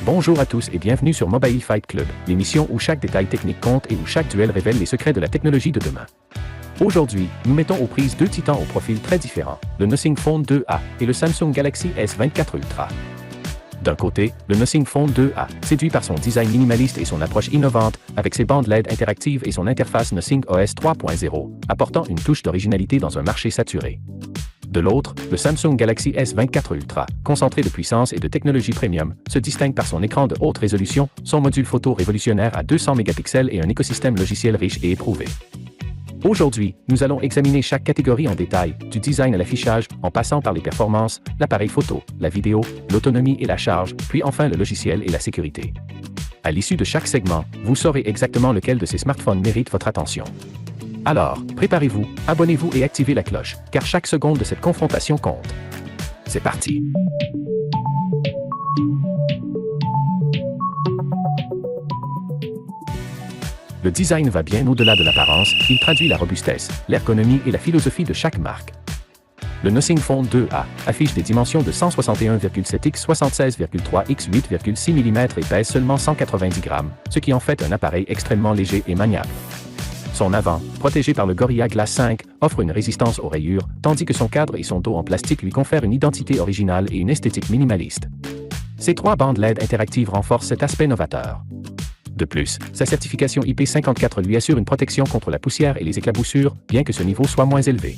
Bonjour à tous et bienvenue sur Mobile Fight Club, l'émission où chaque détail technique compte et où chaque duel révèle les secrets de la technologie de demain. Aujourd'hui, nous mettons aux prises deux titans aux profils très différents, le Nothing Phone 2A et le Samsung Galaxy S24 Ultra. D'un côté, le Nothing Phone 2A, séduit par son design minimaliste et son approche innovante, avec ses bandes LED interactives et son interface Nothing OS 3.0, apportant une touche d'originalité dans un marché saturé. De l'autre, le Samsung Galaxy S24 Ultra, concentré de puissance et de technologie premium, se distingue par son écran de haute résolution, son module photo révolutionnaire à 200 mégapixels et un écosystème logiciel riche et éprouvé. Aujourd'hui, nous allons examiner chaque catégorie en détail, du design à l'affichage, en passant par les performances, l'appareil photo, la vidéo, l'autonomie et la charge, puis enfin le logiciel et la sécurité. À l'issue de chaque segment, vous saurez exactement lequel de ces smartphones mérite votre attention. Alors, préparez-vous, abonnez-vous et activez la cloche, car chaque seconde de cette confrontation compte. C'est parti! Le design va bien au-delà de l'apparence, il traduit la robustesse, l'ergonomie et la philosophie de chaque marque. Le Nothing Phone 2A affiche des dimensions de 161,7 x 76,3 x 8,6 mm et pèse seulement 190 grammes, ce qui en fait un appareil extrêmement léger et maniable. Son avant, protégé par le Gorilla Glass 5, offre une résistance aux rayures, tandis que son cadre et son dos en plastique lui confèrent une identité originale et une esthétique minimaliste. Ces trois bandes LED interactives renforcent cet aspect novateur. De plus, sa certification IP54 lui assure une protection contre la poussière et les éclaboussures, bien que ce niveau soit moins élevé.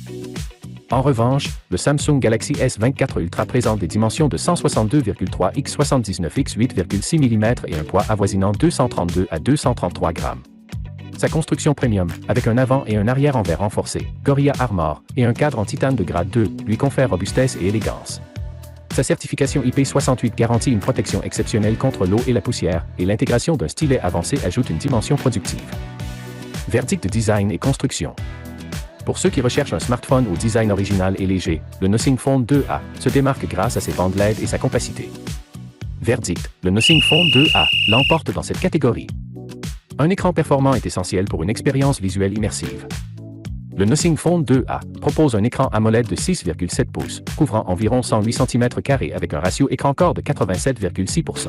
En revanche, le Samsung Galaxy S24 Ultra présente des dimensions de 162,3 x 79 x 8,6 mm et un poids avoisinant 232 à 233 grammes. Sa construction premium, avec un avant et un arrière en verre renforcé, Gorilla Armor, et un cadre en titane de grade 2, lui confère robustesse et élégance. Sa certification IP68 garantit une protection exceptionnelle contre l'eau et la poussière, et l'intégration d'un stylet avancé ajoute une dimension productive. Verdict de design et construction. Pour ceux qui recherchent un smartphone au design original et léger, le Nothing Phone 2A se démarque grâce à ses bandes LED et sa compacité. Verdict, le Nothing Phone 2A l'emporte dans cette catégorie. Un écran performant est essentiel pour une expérience visuelle immersive. Le Nothing Phone 2A propose un écran AMOLED de 6,7 pouces, couvrant environ 108 cm² avec un ratio écran-corps de 87,6%.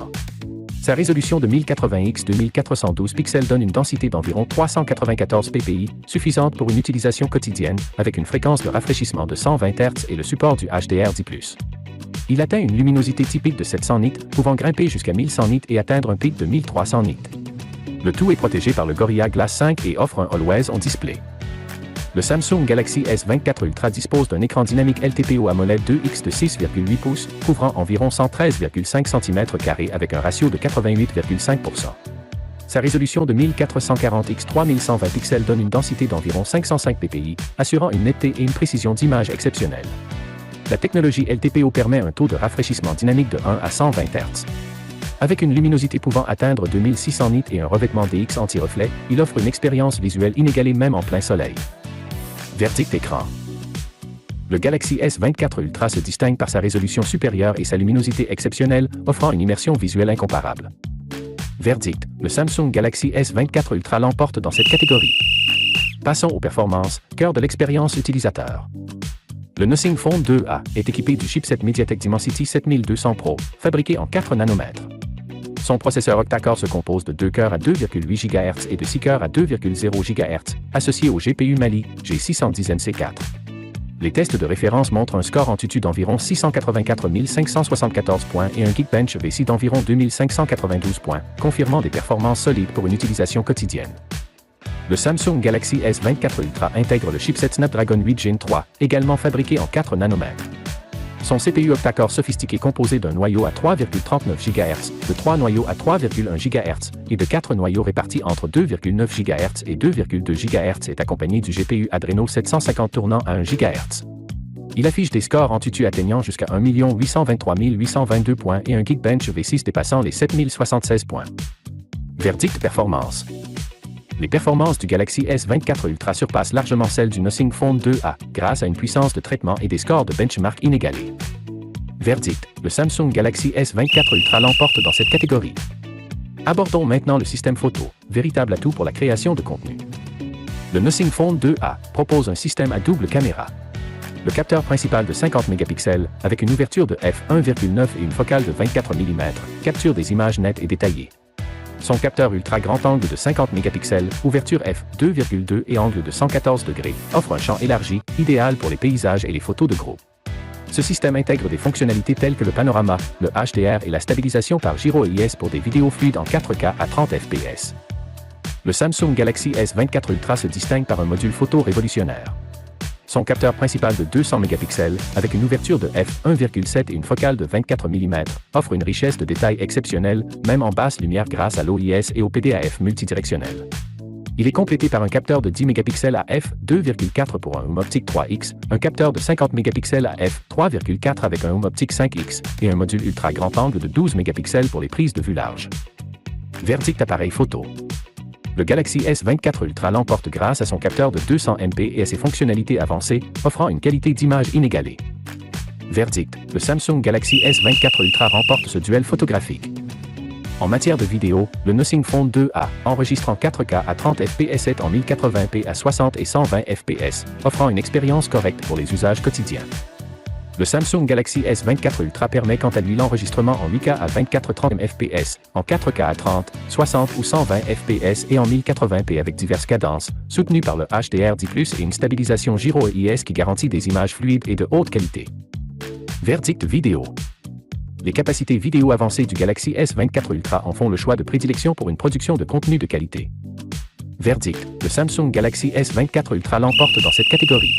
Sa résolution de 1080 x 2412 pixels donne une densité d'environ 394 ppi, suffisante pour une utilisation quotidienne, avec une fréquence de rafraîchissement de 120 Hz et le support du HDR10+. Il atteint une luminosité typique de 700 nits, pouvant grimper jusqu'à 1100 nits et atteindre un pic de 1300 nits. Le tout est protégé par le Gorilla Glass 5 et offre un Always On Display. Le Samsung Galaxy S24 Ultra dispose d'un écran dynamique LTPO AMOLED 2X de 6,8 pouces, couvrant environ 113,5 cm² avec un ratio de 88,5%. Sa résolution de 1440 x 3120 pixels donne une densité d'environ 505 ppi, assurant une netteté et une précision d'image exceptionnelles. La technologie LTPO permet un taux de rafraîchissement dynamique de 1 à 120 Hz. Avec une luminosité pouvant atteindre 2600 nits et un revêtement DX anti-reflet, il offre une expérience visuelle inégalée même en plein soleil. Verdict écran. Le Galaxy S24 Ultra se distingue par sa résolution supérieure et sa luminosité exceptionnelle, offrant une immersion visuelle incomparable. Verdict, le Samsung Galaxy S24 Ultra l'emporte dans cette catégorie. Passons aux performances, cœur de l'expérience utilisateur. Le Nothing Phone 2A est équipé du chipset MediaTek Dimensity 7200 Pro, fabriqué en 4 nanomètres. Son processeur octa-core se compose de 2 cœurs à 2,8 GHz et de 6 cœurs à 2,0 GHz, associés au GPU Mali G610NC4. Les tests de référence montrent un score Antutu d'environ 684 574 points et un Geekbench VC d'environ 2592 points, confirmant des performances solides pour une utilisation quotidienne. Le Samsung Galaxy S24 Ultra intègre le chipset Snapdragon 8 Gen 3, également fabriqué en 4 nanomètres. Son CPU octa-core sophistiqué composé d'un noyau à 3,39 GHz, de 3 noyaux à 3,1 GHz et de 4 noyaux répartis entre 2,9 GHz et 2,2 GHz est accompagné du GPU Adreno 750 tournant à 1 GHz. Il affiche des scores Antutu atteignant jusqu'à 1 823 822 points et un Geekbench V6 dépassant les 7076 points. Verdict performance. Les performances du Galaxy S24 Ultra surpassent largement celles du Nothing Phone 2A, grâce à une puissance de traitement et des scores de benchmark inégalés. Verdict, le Samsung Galaxy S24 Ultra l'emporte dans cette catégorie. Abordons maintenant le système photo, véritable atout pour la création de contenu. Le Nothing Phone 2A propose un système à double caméra. Le capteur principal de 50 mégapixels, avec une ouverture de f1,9 et une focale de 24 mm, capture des images nettes et détaillées. Son capteur ultra grand angle de 50 mégapixels, ouverture f2,2 et angle de 114 degrés, offre un champ élargi, idéal pour les paysages et les photos de groupe. Ce système intègre des fonctionnalités telles que le panorama, le HDR et la stabilisation par gyro-EIS pour des vidéos fluides en 4K à 30 fps. Le Samsung Galaxy S24 Ultra se distingue par un module photo révolutionnaire. Son capteur principal de 200 mégapixels, avec une ouverture de f1,7 et une focale de 24 mm, offre une richesse de détails exceptionnelle, même en basse lumière grâce à l'OIS et au PDAF multidirectionnel. Il est complété par un capteur de 10 mégapixels à f2,4 pour un zoom optique 3x, un capteur de 50 mégapixels à f3,4 avec un zoom optique 5x, et un module ultra grand angle de 12 mégapixels pour les prises de vue large. Verdict appareil photo. Le Galaxy S24 Ultra l'emporte grâce à son capteur de 200 MP et à ses fonctionnalités avancées, offrant une qualité d'image inégalée. Verdict, le Samsung Galaxy S24 Ultra remporte ce duel photographique. En matière de vidéo, le Nothing Phone 2A enregistre en 4K à 30 fps et en 1080p à 60 et 120 fps, offrant une expérience correcte pour les usages quotidiens. Le Samsung Galaxy S24 Ultra permet quant à lui l'enregistrement en 8K à 24-30 fps, en 4K à 30, 60 ou 120 fps et en 1080p avec diverses cadences, soutenu par le HDR10+ et une stabilisation gyro-EIS qui garantit des images fluides et de haute qualité. Verdict vidéo. Les capacités vidéo avancées du Galaxy S24 Ultra en font le choix de prédilection pour une production de contenu de qualité. Verdict, le Samsung Galaxy S24 Ultra l'emporte dans cette catégorie.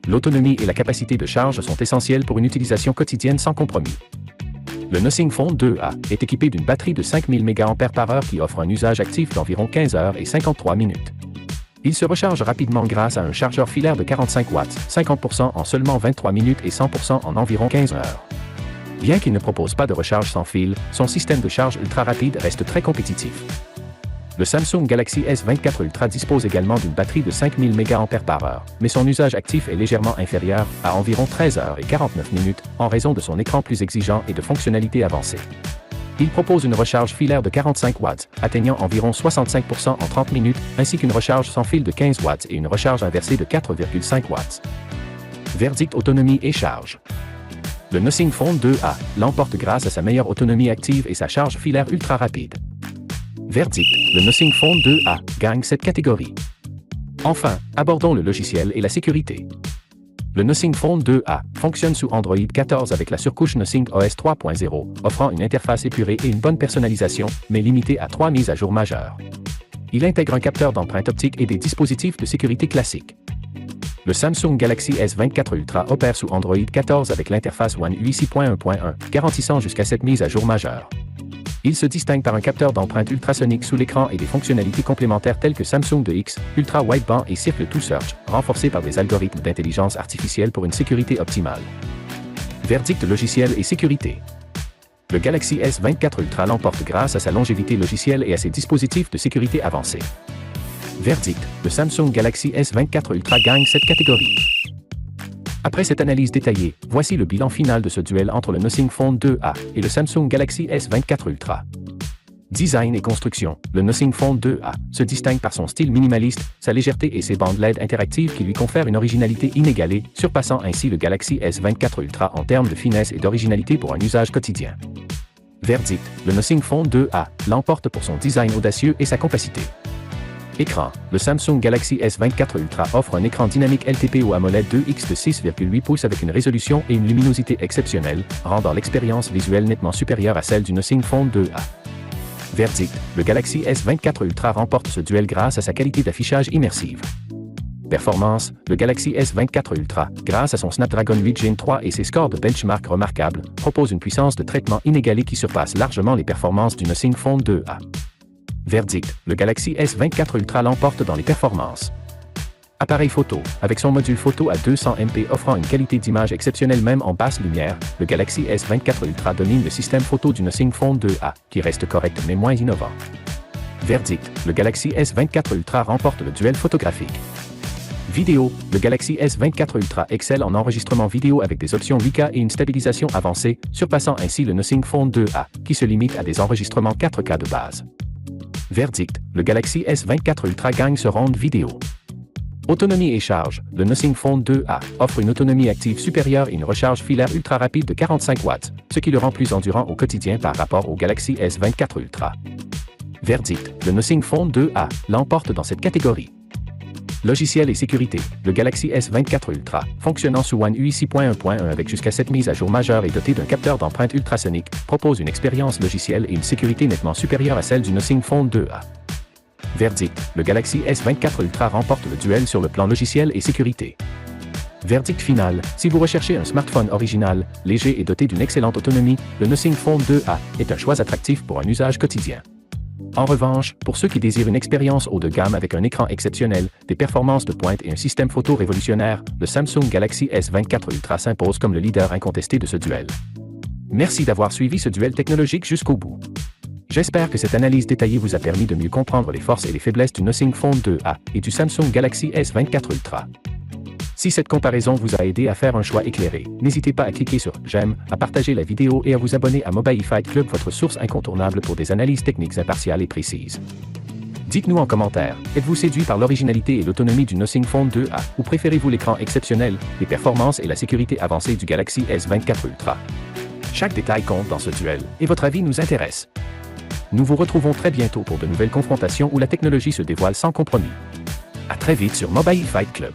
L'autonomie et la capacité de charge sont essentielles pour une utilisation quotidienne sans compromis. Le Nothing Phone 2A est équipé d'une batterie de 5000 mAh qui offre un usage actif d'environ 15 heures et 53 minutes. Il se recharge rapidement grâce à un chargeur filaire de 45 watts, 50% en seulement 23 minutes et 100% en environ 15 heures. Bien qu'il ne propose pas de recharge sans fil, son système de charge ultra rapide reste très compétitif. Le Samsung Galaxy S24 Ultra dispose également d'une batterie de 5000 mAh, mais son usage actif est légèrement inférieur, à environ 13 heures et 49 minutes, en raison de son écran plus exigeant et de fonctionnalités avancées. Il propose une recharge filaire de 45 watts, atteignant environ 65% en 30 minutes, ainsi qu'une recharge sans fil de 15 watts et une recharge inversée de 4,5 watts. Verdict autonomie et charge. Le Nothing Phone 2A l'emporte grâce à sa meilleure autonomie active et sa charge filaire ultra rapide. Verdict, le Nothing Phone 2A gagne cette catégorie. Enfin, abordons le logiciel et la sécurité. Le Nothing Phone 2A fonctionne sous Android 14 avec la surcouche Nothing OS 3.0, offrant une interface épurée et une bonne personnalisation, mais limitée à 3 mises à jour majeures. Il intègre un capteur d'empreinte optique et des dispositifs de sécurité classiques. Le Samsung Galaxy S24 Ultra opère sous Android 14 avec l'interface One UI 6.1.1, garantissant jusqu'à 7 mises à jour majeures. Il se distingue par un capteur d'empreinte ultrasonique sous l'écran et des fonctionnalités complémentaires telles que Samsung DX, Ultra Wideband et Circle to Search, renforcés par des algorithmes d'intelligence artificielle pour une sécurité optimale. Verdict logiciel et sécurité. Le Galaxy S24 Ultra l'emporte grâce à sa longévité logicielle et à ses dispositifs de sécurité avancés. Verdict, le Samsung Galaxy S24 Ultra gagne cette catégorie. Après cette analyse détaillée, voici le bilan final de ce duel entre le Nothing Phone 2A et le Samsung Galaxy S24 Ultra. Design et construction, le Nothing Phone 2A se distingue par son style minimaliste, sa légèreté et ses bandes LED interactives qui lui confèrent une originalité inégalée, surpassant ainsi le Galaxy S24 Ultra en termes de finesse et d'originalité pour un usage quotidien. Verdict, le Nothing Phone 2A l'emporte pour son design audacieux et sa compacité. Écran, le Samsung Galaxy S24 Ultra offre un écran dynamique LTPO AMOLED 2X de 6,8 pouces avec une résolution et une luminosité exceptionnelles, rendant l'expérience visuelle nettement supérieure à celle du Nothing Phone 2A. Verdict, le Galaxy S24 Ultra remporte ce duel grâce à sa qualité d'affichage immersive. Performance, le Galaxy S24 Ultra, grâce à son Snapdragon 8 Gen 3 et ses scores de benchmark remarquables, propose une puissance de traitement inégalée qui surpasse largement les performances du Nothing Phone 2A. Verdict, le Galaxy S24 Ultra l'emporte dans les performances. Appareil photo, avec son module photo à 200 MP offrant une qualité d'image exceptionnelle même en basse lumière, le Galaxy S24 Ultra domine le système photo du Nothing Phone 2A, qui reste correct mais moins innovant. Verdict, le Galaxy S24 Ultra remporte le duel photographique. Vidéo, le Galaxy S24 Ultra excelle en enregistrement vidéo avec des options 8K et une stabilisation avancée, surpassant ainsi le Nothing Phone 2A, qui se limite à des enregistrements 4K de base. Verdict, le Galaxy S24 Ultra gagne ce round vidéo. Autonomie et charge. Le Nothing Phone 2A offre une autonomie active supérieure et une recharge filaire ultra rapide de 45 watts, ce qui le rend plus endurant au quotidien par rapport au Galaxy S24 Ultra. Verdict. Le Nothing Phone 2A l'emporte dans cette catégorie. Logiciel et sécurité. Le Galaxy S24 Ultra, fonctionnant sous One UI 6.1.1 avec jusqu'à 7 mises à jour majeures et doté d'un capteur d'empreinte ultrasonique, propose une expérience logicielle et une sécurité nettement supérieure à celle du Nothing Phone 2A. Verdict. Le Galaxy S24 Ultra remporte le duel sur le plan logiciel et sécurité. Verdict final. Si vous recherchez un smartphone original, léger et doté d'une excellente autonomie, le Nothing Phone 2A est un choix attractif pour un usage quotidien. En revanche, pour ceux qui désirent une expérience haut de gamme avec un écran exceptionnel, des performances de pointe et un système photo révolutionnaire, le Samsung Galaxy S24 Ultra s'impose comme le leader incontesté de ce duel. Merci d'avoir suivi ce duel technologique jusqu'au bout. J'espère que cette analyse détaillée vous a permis de mieux comprendre les forces et les faiblesses du Nothing Phone 2A et du Samsung Galaxy S24 Ultra. Si cette comparaison vous a aidé à faire un choix éclairé, n'hésitez pas à cliquer sur « J'aime », à partager la vidéo et à vous abonner à Mobile Fight Club, votre source incontournable pour des analyses techniques impartiales et précises. Dites-nous en commentaire, êtes-vous séduit par l'originalité et l'autonomie du Nothing Phone 2A ou préférez-vous l'écran exceptionnel, les performances et la sécurité avancée du Galaxy S24 Ultra? Chaque détail compte dans ce duel et votre avis nous intéresse. Nous vous retrouvons très bientôt pour de nouvelles confrontations où la technologie se dévoile sans compromis. À très vite sur Mobile Fight Club.